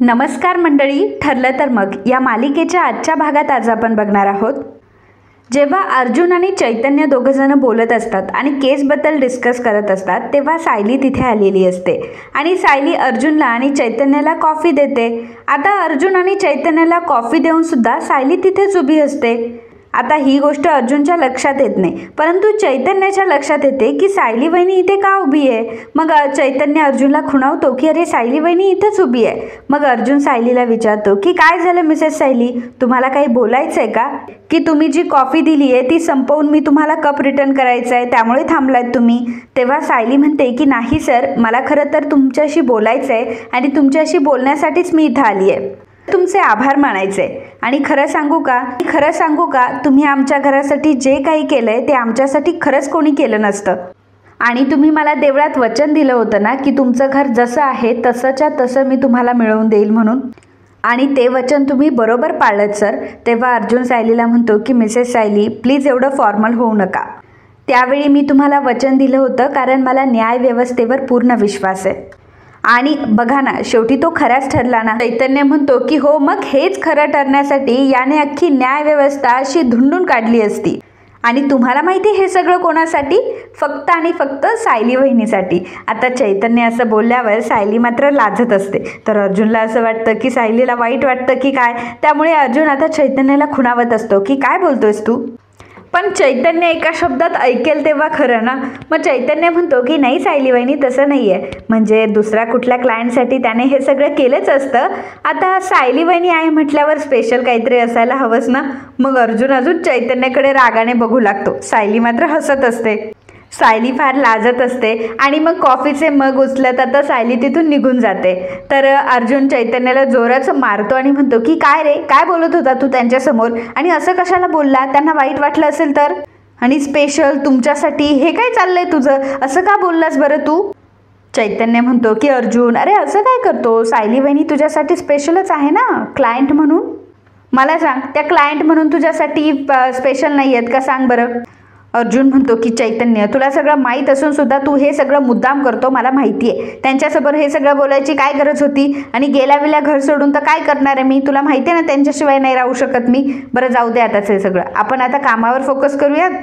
नमस्कार मंडळी, ठरलं तर मग या मालिकेच्या आजच्या भागात आज आपण बघणार आहोत. जेव्हा अर्जुन आणि चैतन्य दोघंजण बोलत असतात आणि केसबद्दल डिस्कस करत असतात तेव्हा सायली तिथे आलेली असते आणि सायली अर्जुनला आणि चैतन्याला कॉफी देते. आता अर्जुन आणि चैतन्याला कॉफी देऊन सुद्धा सायली तिथेच उभी असते. आता ही गोष्ट अर्जुनच्या लक्षात येत नाही, परंतु चैतन्याच्या लक्षात येते की सायली वहिनी इथे का उभी आहे. मग चैतन्य अर्जुनला खुणावतो की अरे सायली वहिनी इथेच उभी आहे. मग अर्जुन सायलीला विचारतो की काय झालं मिसेस सायली, तुम्हाला काही बोलायचं आहे का, की तुम्ही जी कॉफी दिली आहे ती संपवून मी तुम्हाला कप रिटर्न करायचा आहे त्यामुळे थांबलात तुम्ही. तेव्हा सायली म्हणते की नाही सर, मला खरं तर तुमच्याशी बोलायचं आहे आणि तुमच्याशी बोलण्यासाठीच मी इथं आली आहे. तुमचे आभार मानायचे आणि खरं सांगू का तुम्ही आमच्या घरासाठी जे काही केलंय ते आमच्यासाठी खरंच कोणी केलं नसतं. आणि तुम्ही मला देवळात वचन दिलं होतं ना की तुमचं घर जसं आहे तसंच्या तसं मी तुम्हाला मिळवून देईल म्हणून, आणि ते वचन तुम्ही बरोबर पाळलंत सर. तेव्हा अर्जुन सायलीला म्हणतो की मिसेस सायली प्लीज एवढं फॉर्मल होऊ नका. त्यावेळी मी तुम्हाला वचन दिलं होतं कारण मला न्यायव्यवस्थेवर पूर्ण विश्वास आहे आणि बघा ना शेवटी तो खराच ठरला ना. चैतन्य म्हणतो की हो, मग हेच खरं ठरण्यासाठी याने अख्खी न्यायव्यवस्था अशी धुंडून काढली असती. आणि तुम्हाला माहिती हे सगळं कोणासाठी, फक्त आणि फक्त सायली वहिनीसाठी. आता चैतन्य असं बोलल्यावर सायली मात्र लाजत असते, तर अर्जुनला असं वाटतं की सायलीला वाईट वाटतं की काय. त्यामुळे अर्जुन आता चैतन्याला खुणावत असतो की काय बोलतोयस तू. पण चैतन्य एका शब्दात ऐकेल तेव्हा खरं ना. मग चैतन्य म्हणतो की नाही सायली वहिनी तसं नाही आहे, म्हणजे दुसऱ्या कुठल्या क्लायंटसाठी त्याने हे सगळं केलंच असतं. आता सायली वहिनी आहे म्हटल्यावर स्पेशल काहीतरी असायला हवंच ना. मग अर्जुन अजून चैतन्याकडे रागाने बघू लागतो. सायली मात्र हसत असते. सायली फार लाजत असते आणि मग कॉफीचे मग उचलत आता सायली तिथून निघून जाते. तर अर्जुन चैतन्याला जोराचं मारतो आणि म्हणतो की काय रे, काय बोलत होता तू त्यांच्यासमोर आणि असं कशाला बोलला, त्यांना वाईट वाटलं असेल तर, आणि स्पेशल तुमच्यासाठी हे काय चाललंय तुझं, असं का बोललास बरं तू. चैतन्य म्हणतो की अर्जुन अरे असं काय करतो, सायली वहिनी तुझ्यासाठी स्पेशलच आहे ना क्लायंट म्हणून. मला सांग त्या क्लायंट म्हणून तुझ्यासाठी स्पेशल नाही आहेत का, सांग बरं. अर्जुन म्हणतो की चैतन्य तुला सगळं माहीत असून सुद्धा तू हे सगळं मुद्दाम करतो, मला माहिती आहे. त्यांच्यासमोर हे सगळं बोलायची काय गरज होती, आणि गेल्या घर सोडून तर काय करणार आहे मी, तुला माहिती आहे ना त्यांच्याशिवाय नाही राहू शकत मी. बरं जाऊ दे आताच हे सगळं, आपण आता कामावर फोकस करूयात.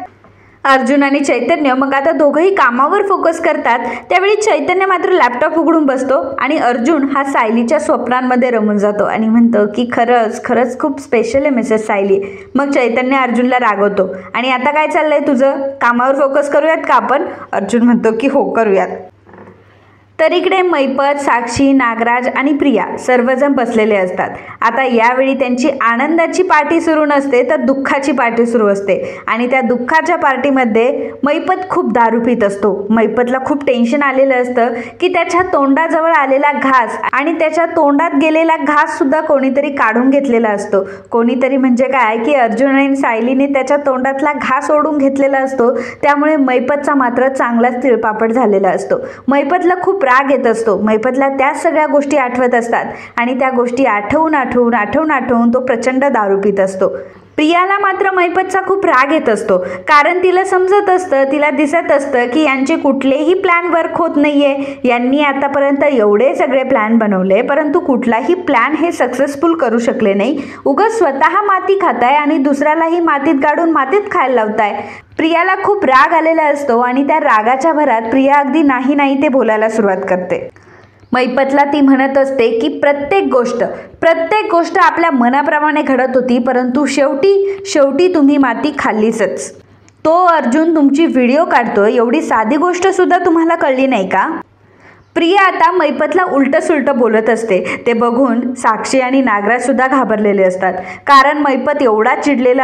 अर्जुन आणि चैतन्य मग आता दोघंही कामावर फोकस करतात. त्यावेळी चैतन्य मात्र लॅपटॉप उघडून बसतो आणि अर्जुन हा सायलीच्या स्वप्नांमध्ये रमून जातो आणि म्हणतो की खरंच खूप स्पेशल आहे मिसेस सायली. मग चैतन्य अर्जुनला रागवतो आणि आता काय चाललंय तुझं, कामावर फोकस करूयात का आपण. अर्जुन म्हणतो की हो करूयात. तर इकडे मैपत, साक्षी, नागराज आणि प्रिया सर्वजण बसलेले असतात. आता यावेळी त्यांची आनंदाची पार्टी सुरू नसते तर दुःखाची पार्टी सुरू असते. आणि त्या दुःखाच्या पार्टीमध्ये मैपत खूप दारू पित असतो. मैपतला खूप टेन्शन आलेलं असतं की त्याच्या तोंडाजवळ आलेला घास आणि त्याच्या तोंडात गेलेला घास सुद्धा कोणीतरी काढून घेतलेला असतो. कोणीतरी म्हणजे काय की अर्जुन आणि सायलीने त्याच्या तोंडातला घास ओढून घेतलेला असतो. त्यामुळे मैपतचा मात्र चांगलाच तिळपापड झालेला असतो. मैपतला खूप राग येत असतो. मैपतला त्या सगळ्या गोष्टी आठवत असतात आणि त्या गोष्टी आठवून तो प्रचंड दारू पित असतो. प्रियाला मात्र मैपतचा खूप राग येत असतो, कारण तिला समजत असतं, तिला दिसत असतं की यांचे कुठलेही प्लॅन वर्क होत नाहीये. यांनी आतापर्यंत एवढे सगळे प्लॅन बनवले परंतु कुठलाही प्लॅन हे सक्सेसफुल करू शकले नाही. उगाच स्वतः माती खाताय आणि दुसऱ्यालाही मातीत गाडून मातीत खायला लावताय. प्रियाला खूप राग आलेला असतो आणि त्या रागाच्या भरात प्रिया अगदी नाही ते बोलायला सुरुवात करते. मैपतला ती म्हणत असते की प्रत्येक गोष्ट आपल्या मनाप्रमाणे घडत होती, परंतु शेवटी तुम्ही माती खाल्लीच. तो अर्जुन तुमची व्हिडिओ काढतोय एवढी साधी गोष्ट सुद्धा तुम्हाला कळली नाही का. प्रिया आता मैपतला उलटं बोलत असते. ते बघून साक्षी आणि नागराज सुद्धा घाबरलेले असतात, कारण मैपत एवढा चिडलेला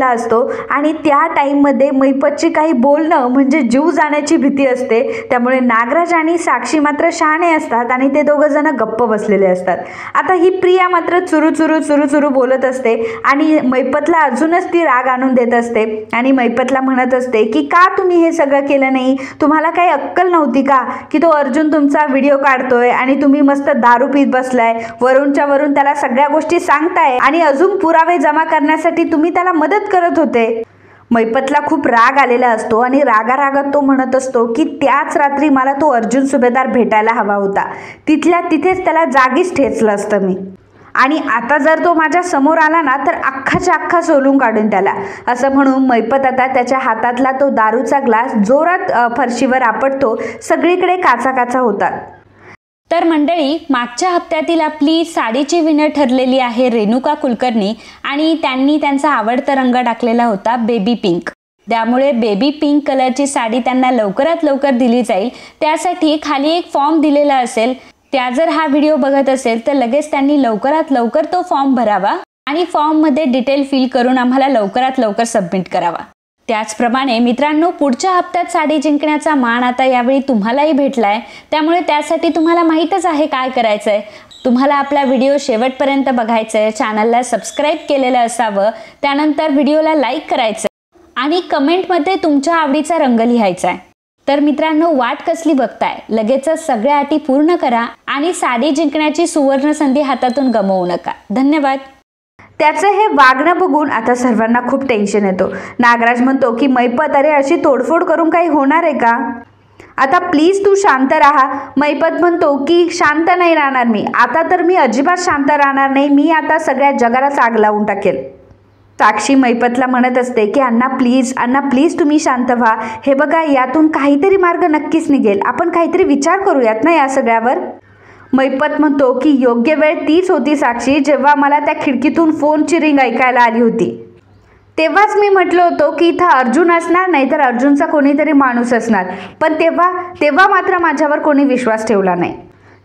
असतो आणि त्या टाईममध्ये मैपतची काही बोलणं म्हणजे जीव जाण्याची भीती असते. त्यामुळे नागराज आणि साक्षी मात्र शहाणे असतात आणि ते दोघं जण गप्प बसलेले असतात. आता ही प्रिया मात्र चुरू बोलत असते आणि मैपतला अजूनच ती राग आणून देत असते आणि मैपतला म्हणत असते की का तुम्ही हे सगळं केलं नाही, तुम्हाला काही अक्कल नव्हती का की तो अर्जुन तुमचा व्हिडिओ काढतोय आणि तुम्ही मस्त दारू पीत बसलाय, वरूनच्या वरून त्याला सगळ्या गोष्टी सांगताय आणि अजून पुरावे जमा करण्यासाठी तुम्ही त्याला मदत करत होते. मैपतला खूप राग आलेला असतो आणि रागारागात तो म्हणत असतो की त्याच रात्री मला तो अर्जुन सुभेदार भेटायला हवा होता, तिथल्या तिथेच त्याला जागीच ठेचलं असतं मी, आणि आता जर तो माझ्या समोर आला ना तर अख्खाच्या अख्खा सोलून काढून त्याला, असं म्हणून मैपत आता त्याच्या हातातला तो दारूचा ग्लास जोरात फरशीवर आपटतो. सगळीकडे काचा होतात. तर मंडळी, मागच्या हप्त्यातील आपली साडीची विनर ठरलेली आहे रेणुका कुलकर्णी आणि त्यांनी त्यांचा आवडता रंग टाकलेला होता बेबी पिंक. त्यामुळे बेबी पिंक कलरची साडी त्यांना लवकरात लवकर दिली जाईल. त्यासाठी खाली एक फॉर्म दिलेला असेल, त्या जर हा व्हिडिओ बघत असेल तर लगेच त्यांनी लवकरात लवकर तो फॉर्म भरावा आणि फॉर्ममध्ये डिटेल फिल करून आम्हाला लवकरात लवकर सबमिट करावा. त्याचप्रमाणे मित्रांनो, पुढच्या हप्त्यात साडी जिंकण्याचा मान आता यावेळी तुम्हालाही भेटलाय. त्यामुळे त्यासाठी तुम्हाला माहीतच आहे काय करायचंय. तुम्हाला आपला व्हिडिओ शेवटपर्यंत बघायचंय, चॅनलला सबस्क्राईब केलेलं असावं, त्यानंतर व्हिडिओला लाईक करायचं आणि कमेंटमध्ये तुमच्या आवडीचा रंग लिहायचा आहे. तर मित्रांनो, वाट कसली बघताय, लगेचच सगळ्या अटी पूर्ण करा आणि साडी जिंकण्याची सुवर्ण संधी हातातून गमावू नका. धन्यवाद. त्याचं हे वागणं बघून आता सर्वांना खूप टेन्शन येतो. नागराज म्हणतो की मैपत, अरे अशी तोडफोड करून काही होणार आहे का? आता प्लीज तू शांत राहा. मैपत म्हणतो की शांत नाही राहणार मी, आता तर मी अजिबात शांत राहणार नाही, मी आता सगळ्या जगालाच आग लावून टाकेल. साक्षी मैपतला म्हणत असते की अण्णा प्लीज तुम्ही शांत व्हा. हे बघा, यातून काहीतरी मार्ग नक्कीच निघेल, आपण काहीतरी विचार करूयात ना या सगळ्यावर. मैपत म्हणतो की योग्य वेळ तीच होती साक्षी, जेव्हा मला त्या खिडकीतून फोनची रिंग ऐकायला आली होती. तेव्हाच मी म्हटलं होतं की इथं अर्जुन असणार, नाही तर अर्जुनचा कोणीतरी माणूस असणार. पण तेव्हा मात्र माझ्यावर कोणी विश्वास ठेवला नाही.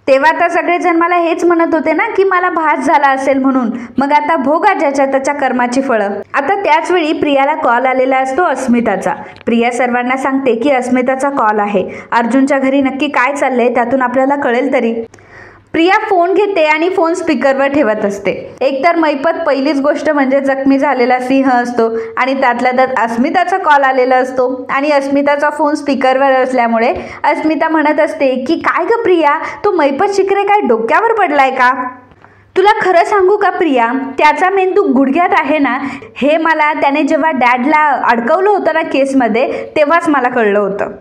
तेव्हा तर सगळेजण मला हेच म्हणत होते ना की मला भास झाला असेल म्हणून. मग आता भोगा ज्याच्या त्याच्या कर्माची फळं. आता त्याच वेळी प्रियाला कॉल आलेला असतो अस्मिताचा. प्रिया सर्वांना सांगते की अस्मिताचा कॉल आहे. अर्जुनच्या घरी नक्की काय चाललंय त्यातून आपल्याला कळेल तरी. प्रिया फोन घेते आणि फोन स्पीकरवर ठेवत असते. एकतर मैपत पहिलीच गोष्ट म्हणजे जखमी झालेला सिंह असतो आणि त्यातल्या त्यात अस्मिताचा कॉल आलेला असतो आणि अस्मिताचा फोन स्पीकरवर असल्यामुळे अस्मिता म्हणत असते की काय ग प्रिया, तो मैपत शिकरे काय डोक्यावर पडलाय का? तुला खरं सांगू का प्रिया, त्याचा मेंदू गुडघ्यात आहे ना, हे मला त्याने जेव्हा डॅडला अडकवलं होतं ना केसमध्ये तेव्हाच मला कळलं होतं.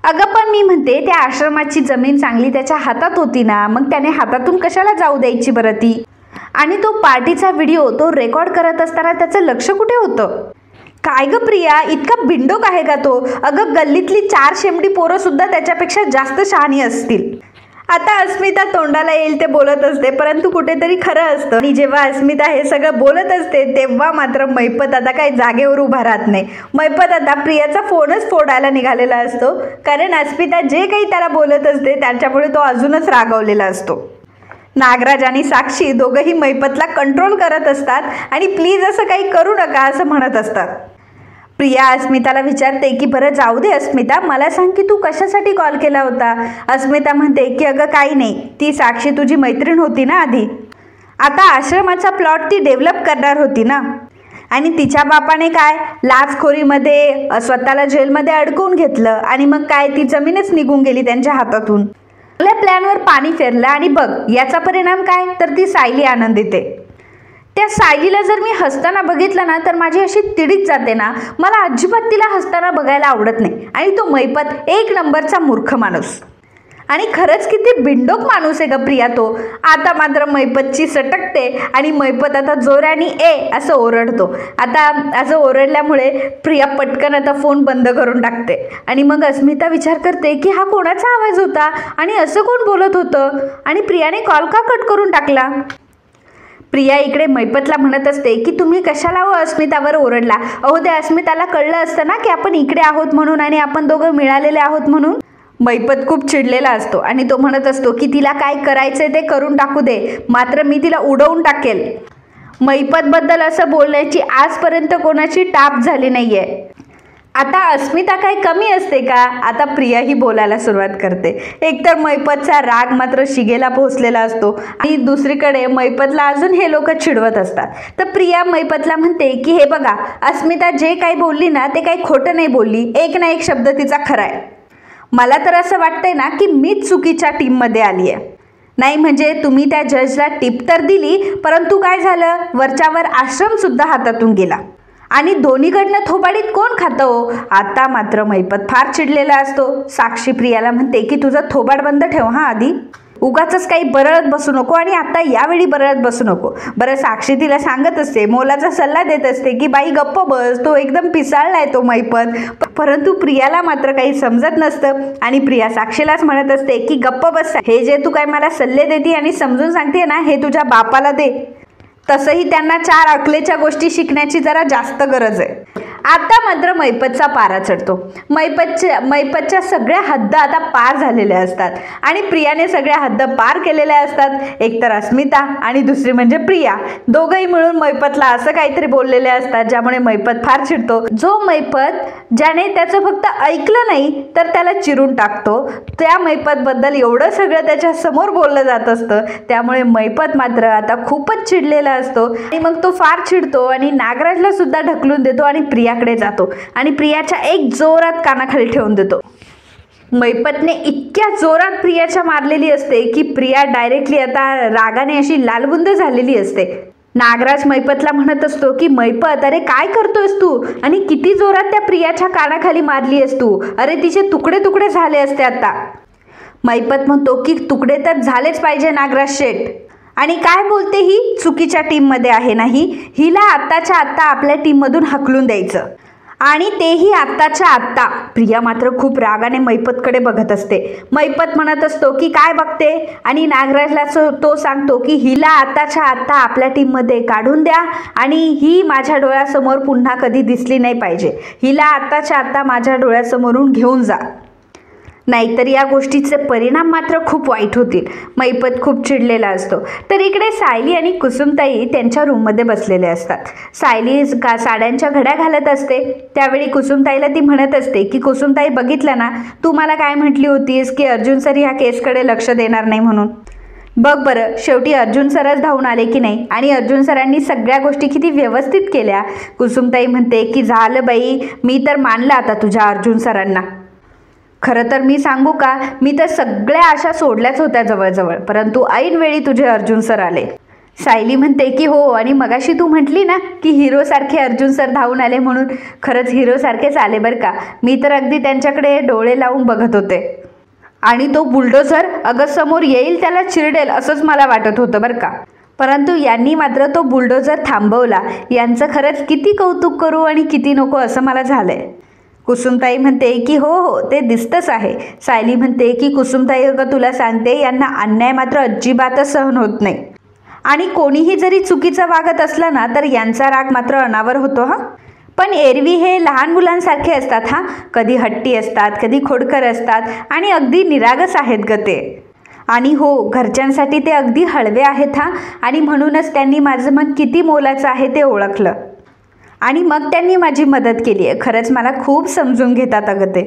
अगं पण मी म्हणते, त्या आश्रमाची जमीन चांगली त्याच्या हातात होती ना, मग त्याने हातातून कशाला जाऊ द्यायची बरं ती? आणि तो पार्टीचा व्हिडिओ तो रेकॉर्ड करत असताना त्याचं लक्ष कुठे होतं? काय ग प्रिया, इतका बिंडोक आहे का तो? अगं गल्लीतली 4 शेमडी पोरं सुद्धा त्याच्यापेक्षा जास्त शहाणी असतील. आता अस्मिता तोंडाला येईल ते बोलत असते, परंतु कुठेतरी खरं असतं. आणि जेव्हा अस्मिता हे सगळं बोलत असते तेव्हा मात्र मैपत आता काही जागेवर उभा राहत नाही. मैपत आता प्रियाचा फोनच फोडायला निघालेला असतो, कारण अस्मिता जे काही त्याला बोलत असते त्याच्यामुळे तो अजूनच रागावलेला असतो. नागराज आणि साक्षी दोघंही मैपतला कंट्रोल करत असतात आणि प्लीज असं काही करू नका असं म्हणत असतात. प्रिया अस्मिताला विचारते की बरं जाऊ दे अस्मिता, मला सांग की तू कशासाठी कॉल केला होता? अस्मिता म्हणते की अगं काही नाही, ती साक्षी तुझी मैत्रीण होती ना आधी, आता आश्रमाचा प्लॉट ती डेव्हलप करणार होती ना, आणि तिच्या बापाने काय लाचखोरीमध्ये स्वतःला जेलमध्ये अडकवून घेतलं आणि मग काय ती जमीनच निघून गेली त्यांच्या हातातून. आपल्या प्लॅनवर पाणी फेरलं आणि बघ याचा परिणाम काय, तर ती सायली आनंदित आहे. त्या सायलीला जर मी हसताना बघितलं ना तर माझी अशी तिडीच जाते ना, मला अजिबात तिला हसताना बघायला आवडत नाही. आणि तो मैपत 1 नंबरचा मूर्ख माणूस, आणि खरंच किती बिंडोक माणूस आहे ग प्रिया तो. आता मात्र मैपतची सटकते आणि मैपत आता जोराने असं ओरडतो. आता असं ओरडल्यामुळे प्रिया पटकन आता फोन बंद करून टाकते आणि मग अस्मिता विचार करते की हा कोणाचा आवाज होता आणि असं कोण बोलत होतं आणि प्रियाने कॉल का कट करून टाकला. प्रिया इकडे मैपतला म्हणत असते की तुम्ही कशाला अस्मितावर ओरडला? अहो त्या अस्मिताला कळलं असतं ना की आपण इकडे आहोत म्हणून आणि आपण दोघं मिळालेले आहोत म्हणून. मैपत खूप चिडलेला असतो आणि तो म्हणत असतो की तिला काय करायचंय ते करून टाकू दे, मात्र मी तिला उडवून टाकेल. मैपतबद्दल असं बोलण्याची आजपर्यंत कोणाची टाप झाली नाहीये. आता अस्मिता काय कमी असते का? आता प्रिया ही बोलायला सुरुवात करते. एकतर मैपतचा राग मात्र शिगेला पोहोचलेला असतो आणि दुसरीकडे मैपतला अजून हे लोक चिडवत असतात. तर प्रिया मैपतला म्हणते की हे बघा, अस्मिता जे काही बोलली ना ते काही खोटं नाही बोलली, एक ना एक शब्द तिचा खरा आहे. मला तर असं वाटतंय ना की मीच चुकीच्या टीममध्ये आली आहे. नाही म्हणजे तुम्ही त्या जजला टिप तर दिली, परंतु काय झालं, वरच्यावर आश्रम सुद्धा हातातून गेला. आणि दोन्हीकडनं थोबाडीत कोण खातं हो? आता मात्र मैपत फार चिडलेला असतो. साक्षी प्रियाला म्हणते की तुझं थोबाड बंद ठेव हा आधी, उगाच काही बरळत बसू नको आणि आता यावेळी बरळत बसू नको. बरं साक्षी तिला सांगत असते, मोलाचा सल्ला देत असते की बाई गप्प बस, तो एकदम पिसाळलाय तो मैपत. परंतु प्रियाला मात्र काही समजत नसतं आणि प्रिया साक्षीलाच म्हणत असते की गप्प बस, हे जे तू काय मला सल्ले देते आणि समजून सांगते ना, हे तुझ्या बापाला दे. तसंही त्यांना 4 अकलेच्या गोष्टी शिकण्याची जरा जास्त गरज आहे. आता मात्र मैपतचा पारा चढतो. मैपतच्या सगळ्या हद्द आता पार झालेल्या असतात आणि प्रियाने सगळ्या हद्द पार केलेल्या असतात. एकतर अस्मिता आणि दुसरी म्हणजे प्रिया, दोघंही मिळून मैपतला असं काहीतरी बोललेले असतात ज्यामुळे मैपत फार चिडतो. जो मैपत ज्याने त्याचं फक्त ऐकलं नाही तर त्याला चिरून टाकतो, त्या मैपतबद्दल एवढं सगळं त्याच्या समोर बोललं जात असतं. त्यामुळे मैपत मात्र आता खूपच चिडलेला असतो आणि मग तो फार चिडतो आणि नागराजला सुद्धा ढकलून देतो आणि प्रियाकडे जातो आणि प्रियाच्या एक जोरात कानाखाली ठेवून देतो. मैपतने इतक्या जोरात प्रियाच्या मारलेली असते की प्रिया डायरेक्टली आता रागाने अशी लालबुंद झालेली असते. नागराज मैपतला म्हणत असतो की मैपत, अरे काय करतोयस तू आणि किती जोरात त्या प्रियाच्या कानाखाली मारली आहेस तू, अरे तिचे तुकडे तुकडे झाले असते आता. मैपत म्हणतो की तुकडे तर झालेच पाहिजे नागराज शेठ, आणि काय बोलते ही, चुकीच्या टीममध्ये आहे नाही, हिला आत्ताच्या आत्ता आपल्या टीममधून हकलून द्यायचं, आणि तेही आत्ताच्या आत्ता. प्रिया मात्र खूप रागाने मैपतकडे बघत असते. मैपत म्हणत असतो की काय बघते, आणि नागराजला तो सांगतो की हिला आत्ताच्या आत्ता आपल्या टीममध्ये काढून द्या आणि ही माझ्या डोळ्यासमोर पुन्हा कधी दिसली नाही पाहिजे, हिला आत्ताच्या आत्ता माझ्या डोळ्यासमोरून घेऊन जा, नाहीतर या गोष्टीचे परिणाम मात्र खूप वाईट होतील. मैपत खूप चिडलेला असतो. तर इकडे सायली आणि कुसुमताई त्यांच्या रूममध्ये बसलेले असतात. सायली साड्यांच्या घड्या घालत असते. त्यावेळी कुसुमताईला ती म्हणत असते की कुसुमताई, बघितलं ना, तू मला काय म्हटली होतीस की अर्जुन सर ह्या केसकडे लक्ष देणार नाही म्हणून. बघ बरं, शेवटी अर्जुन सरच धावून आले की नाही, आणि अर्जुन सरांनी सगळ्या गोष्टी किती व्यवस्थित केल्या. कुसुमताई म्हणते की झालं बाई, मी तर मानलं आता तुझ्या अर्जुन सरांना. खरं तर मी सांगू का, मी तर सगळ्या आशा सोडल्याच होत्या जवळजवळ, परंतु ऐनवेळी तुझे अर्जुन सर आले. सायली म्हणते की हो, आणि मगाशी तू म्हटली ना की हिरोसारखे अर्जुन सर धावून आले म्हणून, खरंच हिरोसारखेच आले बरं का. मी तर अगदी त्यांच्याकडे डोळे लावून बघत होते, आणि तो बुलडोझर अगं समोर येईल त्याला चिरडेल असंच मला वाटत होतं बरं का. परंतु यांनी मात्र तो बुलडोझर थांबवला. यांचं खरंच किती कौतुक करू आणि किती नको असं मला झालंय. कुसुमताई म्हणते की हो हो, ते दिसतंच आहे. सायली म्हणते की कुसुमताई, अगं तुला सांगते, यांना अन्याय मात्र अजिबातच सहन होत नाही, आणि कोणीही जरी चुकीचं वागत असलं ना तर यांचा राग मात्र अनावर होतो हा. पण एरवी हे लहान मुलांसारखे असतात हा, कधी हट्टी असतात, कधी खोडकर असतात, आणि अगदी निरागस आहेत ग ते. आणि हो, घरच्यांसाठी ते अगदी हळवे आहेत हा, आणि म्हणूनच त्यांनी माझं मन किती मोलाचं आहे ते ओळखलं, आणि मग त्यांनी माझी मदत केली आहे. खरंच मला खूप समजून घेतात अगं ते.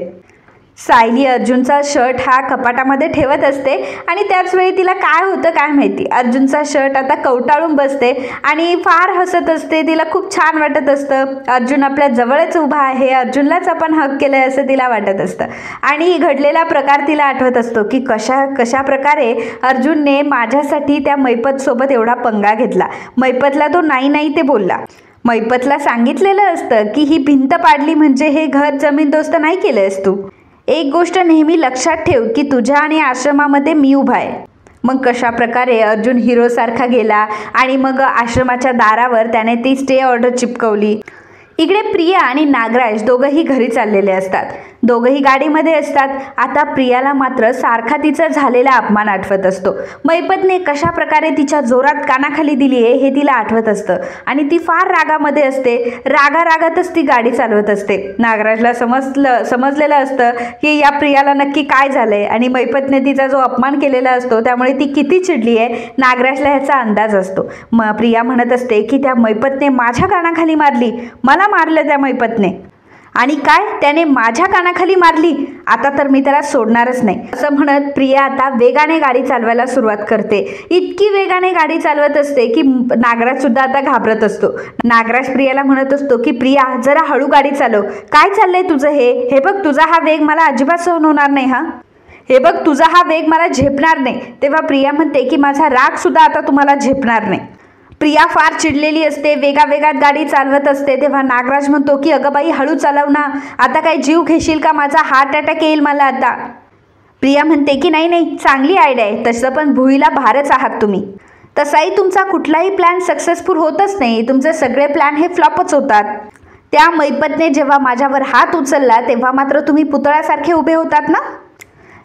सायली अर्जुनचा शर्ट हा कपाटामध्ये ठेवत असते, आणि त्याच वेळी तिला काय होतं काय माहिती, अर्जुनचा शर्ट आता कवटाळून बसते आणि फार हसत असते. तिला खूप छान वाटत असतं, अर्जुन आपल्या जवळच उभा आहे, अर्जुनलाच आपण हक केलंय असं तिला वाटत असतं. आणि घडलेला प्रकार तिला आठवत असतो की कशा प्रकारे अर्जुनने माझ्यासाठी त्या मैपतसोबत एवढा पंगा घेतला. मैपतला तो नाही ते बोलला. मैपतला सांगितलेलं असतं की ही भिंत पाडली म्हणजे हे घर जमीनदोस्त नाही केलंयस तू. एक गोष्ट नेहमी लक्षात ठेव की तुझ्या आणि आश्रमामध्ये मी उभा आहे. मग कशा प्रकारे अर्जुन हिरोसारखा गेला आणि मग आश्रमाच्या दारावर त्याने ती स्टे ऑर्डर चिपकवली. इकडे प्रिया आणि नागराज दोघंही घरी चाललेले असतात. दोघंही गाडीमध्ये असतात. आता प्रियाला मात्र सारखा तिचा झालेला अपमान आठवत असतो. मैपतने कशा प्रकारे तिच्या जोरात कानाखाली दिली आहे हे तिला आठवत असतं, आणि ती फार रागामध्ये असते. रागातच ती गाडी चालवत असते. नागराजला समजलेलं असतं की या प्रियाला नक्की काय झालंय, आणि मैपतने तिचा जो अपमान केलेला असतो त्यामुळे ती किती चिडली आहे नागराजला ह्याचा अंदाज असतो. प्रिया म्हणत असते की त्या मैपतने माझ्या कानाखाली मारली, मला मारलं त्या मैपतने, आणि काय त्याने माझ्या कानाखाली मारली, आता तर मी त्याला सोडणारच नाही असं म्हणत प्रिया आता वेगाने गाडी चालवायला सुरुवात करते. इतकी वेगाने गाडी चालवत असते की नागराज सुद्धा आता घाबरत असतो. नागराज प्रियाला म्हणत असतो की प्रिया जरा हळू गाडी चालव, काय चाललंय तुझं हे बघ, तुझा हा वेग मला अजिबात सहन होणार नाही हा, हे बघ तुझा हा वेग मला झेपणार नाही. तेव्हा प्रिया म्हणते की माझा राग सुद्धा आता तुम्हाला झेपणार नाही. प्रिया फार चिडलेली असते, वेगात गाडी चालवत असते. तेव्हा नागराज म्हणतो की अगं बाई हळू चालव ना, आता काय जीव घेशील का माझा, हार्ट अटॅक येईल मला आता. प्रिया म्हणते की नाही चांगली आयडिया आहे, तसं पण भुईला भारच आहात तुम्ही. तसाही तुमचा कुठलाही प्लॅन सक्सेसफुल होतच नाही, तुमचे सगळे प्लॅन हे फ्लॉपच होतात. त्या मैपतने जेव्हा माझ्यावर हात उचलला तेव्हा मात्र तुम्ही पुतळ्यासारखे उभे होतात ना.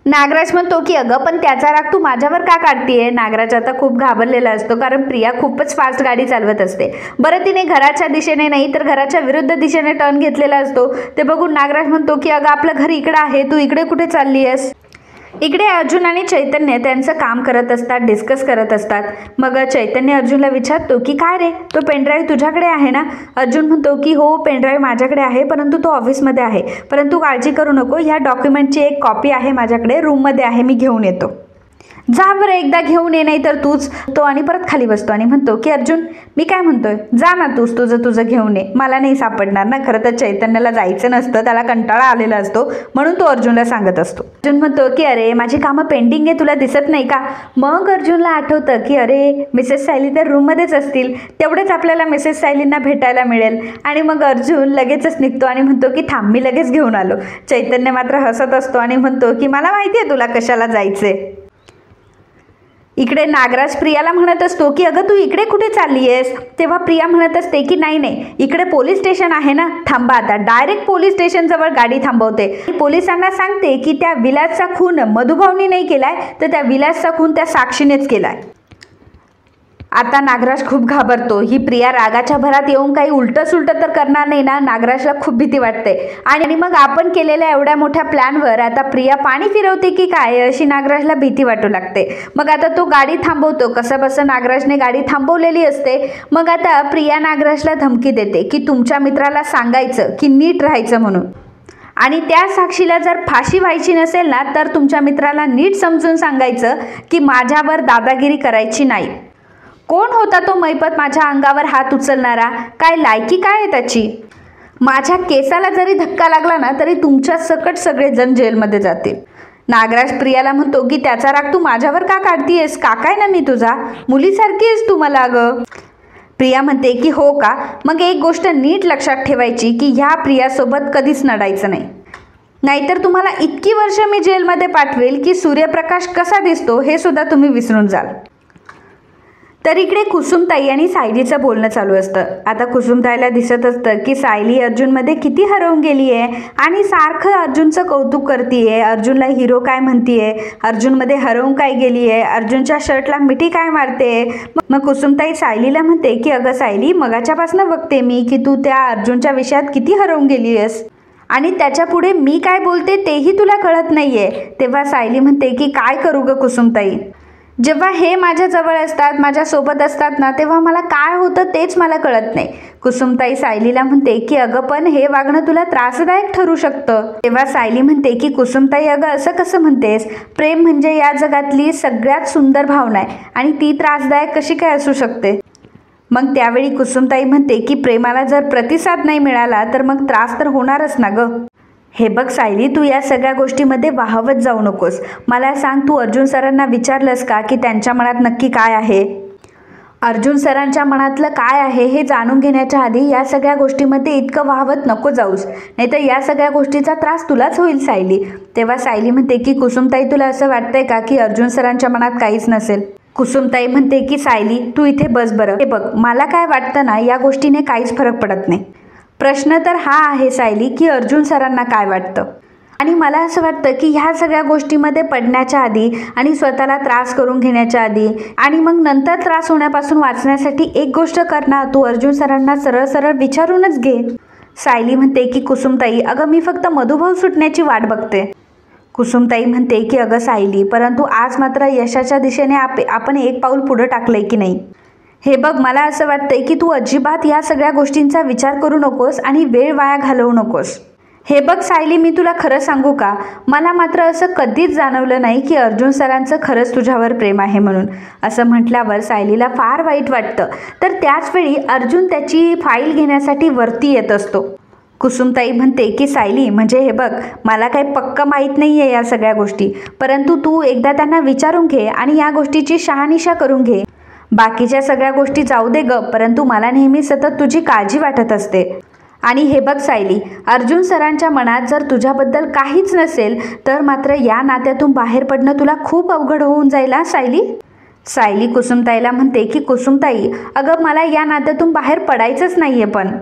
नागराज म्हणतो की अगं पण त्याचा राग तू माझ्यावर का काढतीये. नागराज आता खूप घाबरलेला असतो, कारण प्रिया खूपच फास्ट गाडी चालवत असते. बरं तिने घराच्या दिशेने नाही तर घराच्या विरुद्ध दिशेने टर्न घेतलेला असतो. ते बघून नागराज म्हणतो की अगं आपलं घर इकडं आहे, तू इकडे कुठे चालली आहेस. इकडे अर्जुन आणि चैतन्य त्यांचं काम करत असतात, डिस्कस करत असतात. मग चैतन्य अर्जुनला विचारतो की काय रे, तो पेनड्राईव्ह तुझ्याकडे आहे ना. अर्जुन म्हणतो की हो पेनड्राईव्ह माझ्याकडे आहे, परंतु तो ऑफिसमध्ये आहे. परंतु काळजी करू नको, ह्या डॉक्युमेंटची एक कॉपी आहे माझ्याकडे, रूममध्ये आहे, मी घेऊन येतो. जा बरं एकदा घेऊन ये, नाही तर तूच. तो आणि परत खाली बसतो आणि म्हणतो की अर्जुन मी काय म्हणतोय, जा ना तुझं घेऊन ये, मला नाही सापडणार ना. खरं तर चैतन्याला जायचं नसतं, त्याला कंटाळा आलेला असतो, म्हणून तो अर्जुनला सांगत असतो. अर्जुन म्हणतो की अरे माझी कामं पेंडिंग आहे, तुला दिसत नाही का. मग अर्जुनला आठवतं की अरे मिसेस सायली तर रूममध्येच असतील, तेवढेच आपल्याला मिसेस सायलींना भेटायला मिळेल. आणि मग अर्जुन लगेचच निघतो आणि म्हणतो की थांब मी लगेच घेऊन आलो. चैतन्य मात्र हसत असतो आणि म्हणतो की मला माहिती आहे तुला कशाला जायचंय. इकडे नागराज प्रियाला म्हणत असतो की अगं तू इकडे कुठे चालली आहेस. तेव्हा प्रिया म्हणत असते की नाही इकडे पोलीस स्टेशन आहे ना, थांबा आता. डायरेक्ट पोलीस स्टेशनजवळ गाडी थांबवते. पोलिसांना सांगते की त्या विलासचा खून मधुभाऊनी नाही केलाय, तर त्या विलासचा खून त्या साक्षीनेच केलाय. आता नागराज खूप घाबरतो. ही प्रिया रागाच्या भरात येऊन काही उलटं सुलटं तर करणार नाही ना. नागराजला खूप भीती वाटते. आणि मग आपण केलेल्या एवढ्या मोठ्या प्लॅनवर आता प्रिया पाणी फिरवते की काय, अशी नागराजला भीती वाटू लागते. मग आता तो गाडी थांबवतो. कसं बसं नागराजने गाडी थांबवलेली असते. मग आता प्रिया नागराजला धमकी देते की तुमच्या मित्राला सांगायचं की नीट राहायचं म्हणून, आणि त्या साक्षीला जर फाशी व्हायची नसेल ना तर तुमच्या मित्राला नीट समजून सांगायचं की माझ्यावर दादागिरी करायची नाही. कोण होता तो मैपत माझ्या अंगावर हात उचलणारा, काय लायकी काय आहे त्याची. माझ्या केसाला जरी धक्का लागला ना तरी तुमच्या सकट सगळे जण जेलमध्ये जातील. नागराज प्रियाला म्हणतो की त्याचा राग तू माझ्यावर का काढतीयेस, काकाय ना मी तुझा, मुलीसारखी आहेस तू मला ग. प्रिया म्हणते की हो का, मग एक गोष्ट नीट लक्षात ठेवायची की ह्या प्रियासोबत कधीच नडायचं नाही, नाहीतर तुम्हाला इतकी वर्ष मी जेलमध्ये पाठवेल की सूर्यप्रकाश कसा दिसतो हे सुद्धा तुम्ही विसरून जाल. तर इकडे कुसुमताई आणि सायलीचं बोलणं चालू असतं. आता कुसुमताईला दिसत असतं की सायली अर्जुनमध्ये किती हरवून गेली आहे आणि सारखं अर्जुनचं कौतुक करतीये. अर्जुनला हिरो काय म्हणतीये, अर्जुनमध्ये हरवून काय गेली आहे, अर्जुनच्या शर्टला मिठी काय मारते. मग कुसुमताई सायलीला म्हणते की अगं सायली, मगाच्यापासून बघते मी की तू त्या अर्जुनच्या विषयात किती हरवून गेली आहेस आणि त्याच्या पुढे मी काय बोलते तेही तुला कळत नाहीये. तेव्हा सायली म्हणते की काय करू ग कुसुमताई, जेव्हा हे माझ्याजवळ असतात, माझ्यासोबत असतात ना, तेव्हा मला काय होतं तेच मला कळत नाही. कुसुमताई सायलीला म्हणते की अगं पण हे वागणं तुला त्रासदायक ठरू शकतं. तेव्हा सायली म्हणते की कुसुमताई अगं असं कसं म्हणतेस, प्रेम म्हणजे या जगातली सगळ्यात सुंदर भावना आहे आणि ती त्रासदायक कशी काय असू शकते. मग त्यावेळी कुसुमताई म्हणते की प्रेमाला जर प्रतिसाद नाही मिळाला तर मग त्रास तर होणारच ना ग. हे बघ सायली, तू या सगळ्या गोष्टीमध्ये वाहवत जाऊ नकोस. मला सांग, तू अर्जुन सरांना विचारलंस का की त्यांच्या मनात नक्की काय आहे. अर्जुन सरांच्या मनातलं काय आहे हे जाणून घेण्याच्या आधी या सगळ्या गोष्टीमध्ये इतकं वाहवत नको जाऊस, नाहीतर या सगळ्या गोष्टीचा त्रास तुलाच होईल सायली. तेव्हा सायली म्हणते की कुसुमताई, तुला असं वाटतंय का की अर्जुन सरांच्या मनात काहीच नसेल. कुसुमताई म्हणते की सायली तू इथे बस बरं. हे बघ, मला काय वाटतं ना, या गोष्टीने काहीच फरक पडत नाही. प्रश्न तर हा आहे सायली की अर्जुन सरांना काय वाटतं. आणि मला असं वाटतं की ह्या सगळ्या गोष्टीमध्ये पडण्याच्या आधी आणि स्वतःला त्रास करून घेण्याच्या आधी आणि मग नंतर त्रास होण्यापासून वाचण्यासाठी एक गोष्ट कर ना, तू अर्जुन सरांना सरळ सरळ विचारूनच घे. सायली म्हणते की कुसुमताई, अगं मी फक्त मधुभाऊ सुटण्याची वाट बघते. कुसुमताई म्हणते की अगं सायली, परंतु आज मात्र यशाच्या दिशेने आपण एक पाऊल पुढे टाकलंय की नाही. हे बघ, मला असं वाटतंय की तू अजिबात या सगळ्या गोष्टींचा विचार करू नकोस आणि वेळ वाया घालवू नकोस. हे बघ सायली, मी तुला खरं सांगू का, मला मात्र असं कधीच जाणवलं नाही की अर्जुन सरांचं खरंच तुझ्यावर प्रेम आहे म्हणून. असं म्हटल्यावर सायलीला फार वाईट वाटतं. तर त्याचवेळी अर्जुन त्याची फाईल घेण्यासाठी वरती येत असतो. कुसुमताई म्हणते की सायली, म्हणजे हे बघ, मला काही पक्कं माहीत नाही आहे या सगळ्या गोष्टी, परंतु तू एकदा त्यांना विचारून घे आणि या गोष्टीची शहानिशा करून घे. बाकीच्या सगळ्या गोष्टी जाऊ दे ग, परंतु मला नेहमी सतत तुझी काळजी वाटत असते. आणि हे बघ सायली, अर्जुन सरांच्या मनात जर तुझ्याबद्दल काहीच नसेल तर मात्र या नात्यातून बाहेर पडणं तुला खूप अवघड होऊन जाईल हा सायली. सायली कुसुमताईला म्हणते की कुसुमताई, अगं मला या नात्यातून बाहेर पडायचंच नाहीये. पण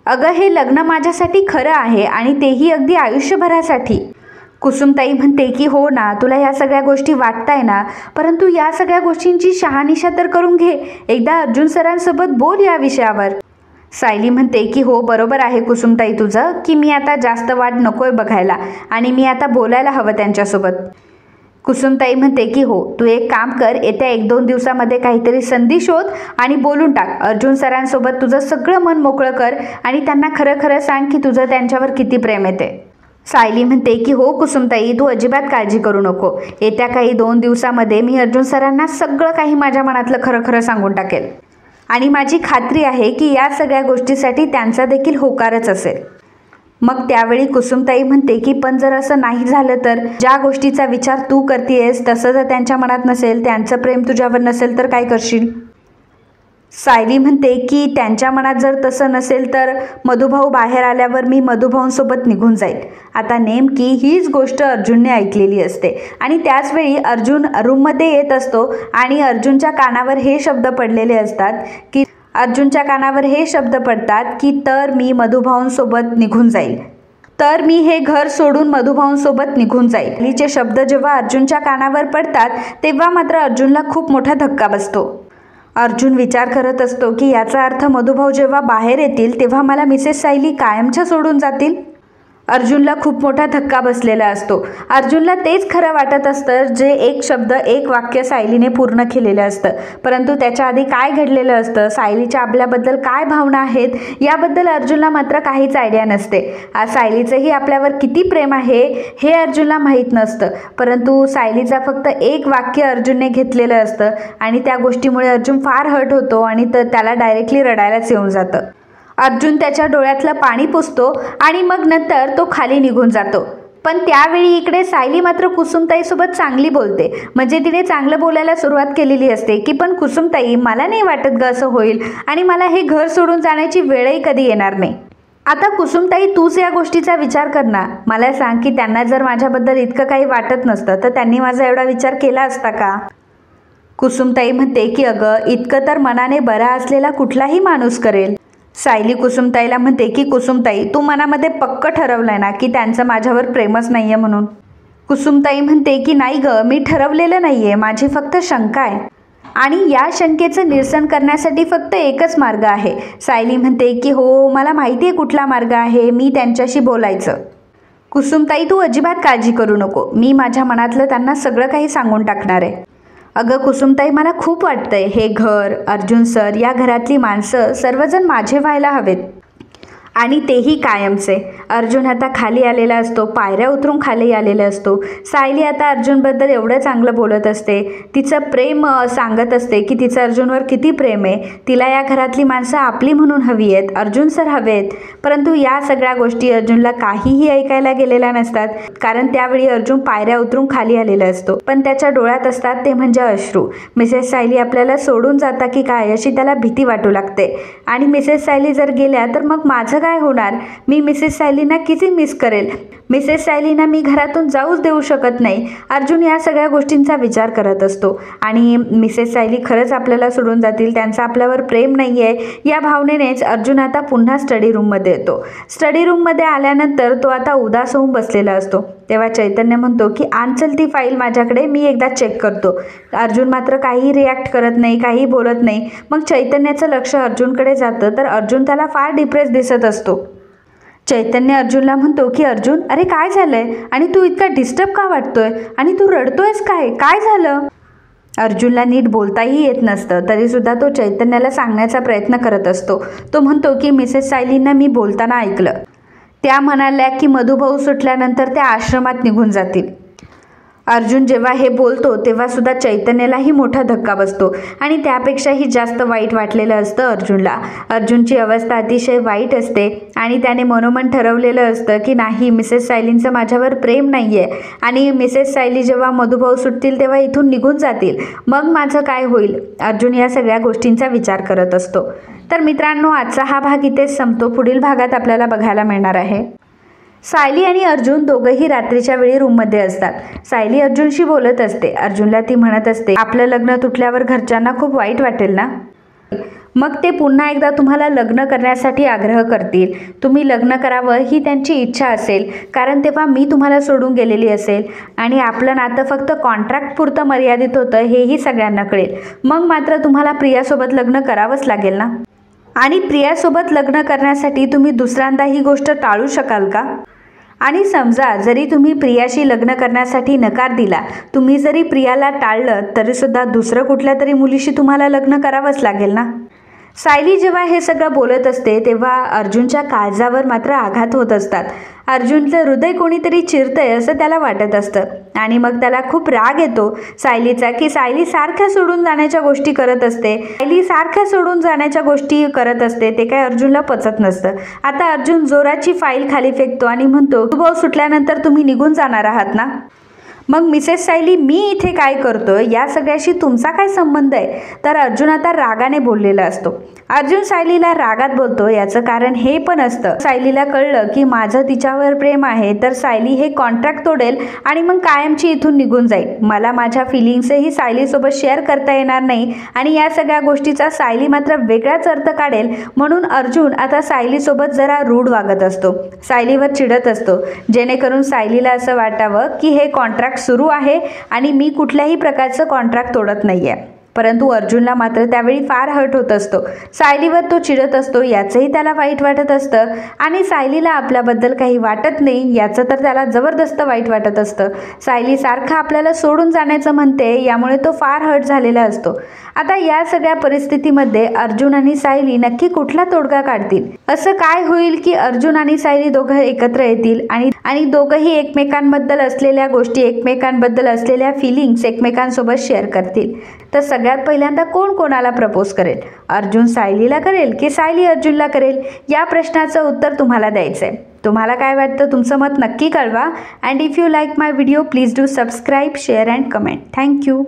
अगं हे लग्न माझ्यासाठी खरं आहे आणि तेही अगदी आयुष्यभरासाठी. कुसुमताई म्हणते की हो ना, तुला या सगळ्या गोष्टी वाटताय ना, परंतु या सगळ्या गोष्टींची शहानिशा तर करून घे. एकदा अर्जुन सरांसोबत बोल या विषयावर. सायली म्हणते की हो बरोबर आहे कुसुमताई तुझं, की मी आता जास्त वाट नकोय बघायला आणि मी आता बोलायला हवं त्यांच्यासोबत. कुसुमताई म्हणते की हो, तू एक काम कर, येत्या 1-2 दिवसामध्ये काहीतरी संधी शोध आणि बोलून टाक. अर्जुन सरांसोबत तुझं सगळं मन मोकळं कर आणि त्यांना खरं खरं सांग की तुझं त्यांच्यावर किती प्रेम येते. सायली म्हणते की हो कुसुमताई, तू अजिबात काळजी करू नको. येत्या काही 2 दिवसामध्ये मी अर्जुन सरांना सगळं काही माझ्या मनातलं खरं खरं सांगून टाकेल आणि माझी खात्री आहे की या सगळ्या गोष्टीसाठी त्यांचा देखील होकारच असेल. मग त्यावेळी कुसुमताई म्हणते की पण जर असं नाही झालं तर, ज्या गोष्टीचा विचार तू करतेयस तसं जर त्यांच्या मनात नसेल, त्यांचं प्रेम तुझ्यावर नसेल तर काय करशील. सायली म्हणते की त्यांच्या मनात जर तसं नसेल तर मधुभाऊ बाहेर आल्यावर मी मधुभाऊंसोबत निघून जाईल. आता नेमकी हीच गोष्ट अर्जुनने ऐकलेली असते आणि त्याचवेळी अर्जुन रूममध्ये येत असतो आणि अर्जुनच्या कानावर हे शब्द पडलेले असतात की तर मी मधुभाऊंसोबत निघून जाईल, तर मी हे घर सोडून मधुभाऊंसोबत निघून जाईल. हीचे शब्द जेव्हा अर्जुनच्या कानावर पडतात तेव्हा मात्र अर्जुनला खूप मोठा धक्का बसतो. अर्जुन विचार करत असतो की याचा अर्थ मधुभाऊ जेव्हा बाहेर येतील तेव्हा मला मिसेस सायली कायमच्या सोडून जातील. अर्जुनला खूप मोठा धक्का बसलेला असतो. अर्जुनला तेच खरं वाटत असतं जे एक शब्द एक वाक्य सायलीने पूर्ण केलेलं असतं, परंतु त्याच्या आधी काय घडलेलं असतं, सायलीच्या आपल्याबद्दल काय भावना आहेत याबद्दल अर्जुनला मात्र काहीच आयडिया नसते. सायलीचंही आपल्यावर किती प्रेम आहे हे अर्जुनला माहीत नसतं, परंतु सायलीचा फक्त एक वाक्य अर्जुनने घेतलेलं असतं आणि त्या गोष्टीमुळे अर्जुन फार हर्ट होतो आणि त्याला डायरेक्टली रडायलाच येऊन जातं. अर्जुन त्याच्या डोळ्यातलं पाणी पुसतो आणि मग नंतर तो खाली निघून जातो. पण त्यावेळी इकडे सायली मात्र कुसुमताईसोबत चांगली बोलते, म्हणजे तिने चांगलं बोलायला सुरुवात केलेली असते की पण कुसुमताई, मला नाही वाटत ग असं होईल आणि मला हे घर सोडून जाण्याची वेळही कधी येणार नाही. आता कुसुमताई, तूच या गोष्टीचा विचार कर ना. मला सांग की त्यांना जर माझ्याबद्दल इतकं काही वाटत नसतं तर त्यांनी माझा एवढा विचार केला असता का. कुसुमताई म्हणते की अगं, इतकं तर मनाने बरा असलेला कुठलाही माणूस करेल. सायली कुसुमताईला म्हणते की कुसुमताई, तू मनामध्ये पक्क ठरवलंय ना की त्यांचं माझ्यावर प्रेमच नाहीये म्हणून. कुसुमताई म्हणते की नाही ग, मी ठरवलेलं नाहीये, माझी फक्त शंका आहे आणि या शंकेचं निरसन करण्यासाठी फक्त एकच मार्ग आहे. सायली म्हणते की हो, मला माहिती आहे कुठला मार्ग आहे, मी त्यांच्याशी बोलायचं. कुसुमताई, तू अजिबात काळजी करू नको, मी माझ्या मनातलं त्यांना सगळं काही सांगून टाकणार आहे. अगं कुसुमताई, मला खूप वाटतंय हे घर, अर्जुन सर, या घरातली माणसं सर्वजण माझे व्हायला हवेत आणि तेही कायमचे. अर्जुन आता खाली आलेला असतो, पायऱ्या उतरून खाली आलेला असतो. सायली आता अर्जुनबद्दल एवढं चांगलं बोलत असते, तिचं प्रेम सांगत असते की तिचं अर्जुनवर किती प्रेम आहे, तिला या घरातली माणसं आपली म्हणून हवी आहेत, अर्जुन सर हवेत. परंतु या सगळ्या गोष्टी अर्जुनला काहीही ऐकायला गेलेल्या नसतात, कारण त्यावेळी अर्जुन पायऱ्या उतरून खाली आलेला असतो. पण त्याच्या डोळ्यात असतात ते म्हणजे अश्रू. मिसेस सायली आपल्याला सोडून जाता की काय अशी त्याला भीती वाटू लागते आणि मिसेस सायली जर गेल्या तर मग माझं काय होणार. मी मिसेस सायलींना किती मिस करेल, मिसेस सायलींना मी घरातून जाऊच देऊ शकत नाही. अर्जुन या सगळ्या गोष्टींचा विचार करत असतो आणि मिसेस सायली खरंच आपल्याला सोडून जातील, त्यांचं आपल्यावर प्रेम नाही आहे, या भावनेनेच अर्जुन आता पुन्हा स्टडी रूममध्ये येतो. स्टडी रूममध्ये आल्यानंतर तो आता उदास होऊन बसलेला असतो. तेव्हा चैतन्य म्हणतो की आण चल ती फाईल माझ्याकडे, मी एकदा चेक करतो. अर्जुन मात्र काही रिॲक्ट करत नाही, काही बोलत नाही. मग चैतन्याचं लक्ष अर्जुनकडे जातं तर अर्जुन त्याला फार डिप्रेस दिसत असतो. चैतन्य अर्जुनला म्हणतो की अर्जुन, अरे काय झालंय आणि तू इतका डिस्टर्ब का वाटतोय आणि तू रडतोयस काय, काय झालं. अर्जुनला नीट बोलताही येत नसतं, तरीसुद्धा तो चैतन्याला सांगण्याचा प्रयत्न करत असतो. तो म्हणतो की मिसेस सायलींना मी बोलताना ऐकलं, त्या म्हणाल्या की मधुभाऊ सुटल्यानंतर त्या आश्रमात निघून जातील. अर्जुन जेव्हा हे बोलतो तेव्हा सुद्धा चैतन्यालाही मोठा धक्का बसतो आणि त्यापेक्षाही जास्त वाईट वाटलेलं असतं अर्जुनला. अर्जुनची अवस्था अतिशय वाईट असते आणि त्याने मनोमन ठरवलेलं असतं की नाही, मिसेस सायलींचं माझ्यावर प्रेम नाही आहे आणि मिसेस सायली जेव्हा मधुभाऊ सुटतील तेव्हा इथून निघून जातील, मग माझं काय होईल. अर्जुन या सगळ्या गोष्टींचा विचार करत असतो. तर मित्रांनो, आजचा हा भाग इथेच संपतो. पुढील भागात आपल्याला बघायला मिळणार आहे सायली आणि अर्जुन दोघंही रात्रीच्या वेळी रूममध्ये असतात. सायली अर्जुनशी बोलत असते. अर्जुनला ती म्हणत असते, आपलं लग्न तुटल्यावर घरच्यांना खूप वाईट वाटेल ना, मग ते पुन्हा एकदा तुम्हाला लग्न करण्यासाठी आग्रह करतील. तुम्ही लग्न करावं ही त्यांची इच्छा असेल, कारण तेव्हा मी तुम्हाला सोडून गेलेली असेल आणि आपलं नातं फक्त कॉन्ट्रॅक्ट पुरतं मर्यादित होतं हेही सगळ्यांना कळेल. मग मात्र तुम्हाला प्रियासोबत लग्न करावंच लागेल ना, आणि प्रियासोबत लग्न करण्यासाठी तुम्ही दुसऱ्यांदा ही गोष्ट टाळू शकाल का. आणि समजा जरी तुम्ही प्रियाशी लग्न करण्यासाठी नकार दिला, तुम्ही जरी प्रियाला टाळलं तरीसुद्धा दुसरं कुठल्या तरी मुलीशी तुम्हाला लग्न करावंच लागेल ना. सायली जेव्हा हे सगळं बोलत असते तेव्हा अर्जुनच्या काळजावर मात्र आघात होत असतात. अर्जुनचं हृदय कोणीतरी चिरतंय असं त्याला वाटत असतं आणि मग त्याला खूप राग येतो सायलीचा, की सायली सारख्या सोडून जाण्याच्या गोष्टी करत असते. ते काय अर्जुनला पचत नसतं. आता अर्जुन जोराची फाईल खाली फेकतो आणि म्हणतो, भाऊ सुटल्यानंतर तुम्ही निघून जाणार आहात ना, मग मिसेस सायली मी इथे काय करतोय, या सगळ्याशी तुमचा काय संबंध आहे. तर अर्जुन आता रागाने बोललेला असतो. अर्जुन सायलीला रागात बोलतो. याचं कारण हे पण असतं, सायलीला कळलं की माझं तिच्यावर प्रेम आहे तर सायली हे कॉन्ट्रॅक्ट तोडेल आणि मग कायमची इथून निघून जाईल. मला माझ्या फिलिंग्सही सायलीसोबत शेअर करता येणार नाही आणि या सगळ्या गोष्टीचा सायली मात्र वेगळाच अर्थ काढेल. म्हणून अर्जुन आता सायलीसोबत जरा रूढ वागत असतो, सायलीवर चिडत असतो, जेणेकरून सायलीला असं वाटावं की हे कॉन्ट्रॅक्ट सुरू आहे आणि मी कुठल्याही प्रकारचं कॉन्ट्रॅक्ट तोडत नाहीये. परंतु अर्जुनला मात्र त्यावेळी फार हर्ट होत असतो. सायलीवर तो चिडत असतो, याचंही त्याला वाईट वाटत असतं आणि सायलीला आपल्याबद्दल काही वाटत नाही याचं तर त्याला जबरदस्त वाईट वाटत असतं. सायली सारखं आपल्याला सोडून जाण्याचं म्हणते, यामुळे तो फार हर्ट झालेला असतो. आता या सगळ्या परिस्थितीमध्ये अर्जुन आणि सायली नक्की कुठला तोडगा काढतील. असं काय होईल की अर्जुन आणि सायली दोघं एकत्र येतील आणि दोघंही एकमेकांबद्दल असलेल्या गोष्टी, एकमेकांबद्दल असलेल्या फिलिंग्स एकमेकांसोबत शेअर करतील. तर सगळ्यात पहिल्यांदा कोण कोणाला प्रपोज करेल, अर्जुन सायलीला करेल की सायली अर्जुनला करेल, या प्रश्नाचं उत्तर तुम्हाला द्यायचं आहे. तुम्हाला काय वाटतं, तुमचं मत नक्की कळवा. And if you like my video please do subscribe, share and comment. Thank you.